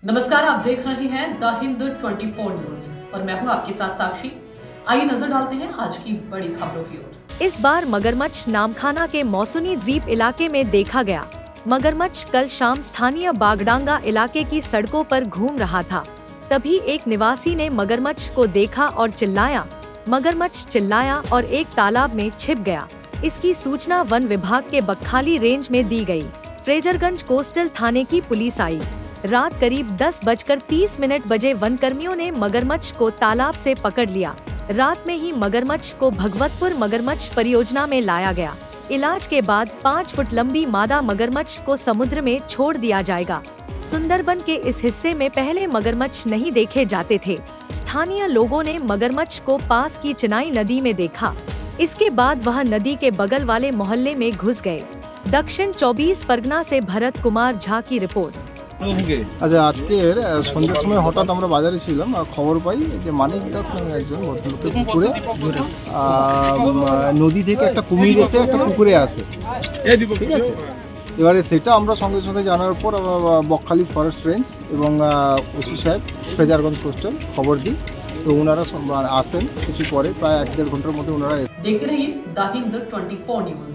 नमस्कार, आप देख रहे हैं द हिंद 24 न्यूज और मैं हूं आपके साथ साक्षी। आइए नजर डालते हैं आज की बड़ी खबरों की ओर। इस बार मगरमच्छ नामखाना के मौसुनी द्वीप इलाके में देखा गया। मगरमच्छ कल शाम स्थानीय बागडांगा इलाके की सड़कों पर घूम रहा था। तभी एक निवासी ने मगरमच्छ को देखा और चिल्लाया। मगरमच्छ चिल्लाया और एक तालाब में छिप गया। इसकी सूचना वन विभाग के बकखाली रेंज में दी गई। फ्रेजरगंज कोस्टल थाने की पुलिस आई। रात करीब 10:30 बजे वन कर्मियों ने मगरमच्छ को तालाब से पकड़ लिया। रात में ही मगरमच्छ को भगवतपुर मगरमच्छ परियोजना में लाया गया। इलाज के बाद 5 फुट लंबी मादा मगरमच्छ को समुद्र में छोड़ दिया जाएगा। सुंदरबन के इस हिस्से में पहले मगरमच्छ नहीं देखे जाते थे। स्थानीय लोगों ने मगरमच्छ को पास की चिनाई नदी में देखा। इसके बाद वह नदी के बगल वाले मोहल्ले में घुस गए। दक्षिण 24 परगना से भरत कुमार झा की रिपोर्ट। আচ্ছা, আজকের সন্ধ্যার সময় হঠাৎ আমরা বাজারে ছিলাম আর খবর পাই যে মানিক দাস নামে একজন ভদ্রলোকের পুকুরে নদী থেকে একটা কুমির এসে একটা পুকুরে আসে, ঠিক আছে। এবারে সেটা আমরা সঙ্গে সঙ্গে জানার পর বকখালি ফরেস্ট রেঞ্জ এবং ওসি সাহেব ফ্রেজারগঞ্জ কোস্টাল খবর দিই। তো ওনারা আসেন কিছু পরে, প্রায় 1-1.5 ঘন্টার মধ্যে ওনারা। देखते रहिए द हिंद 24 न्यूज।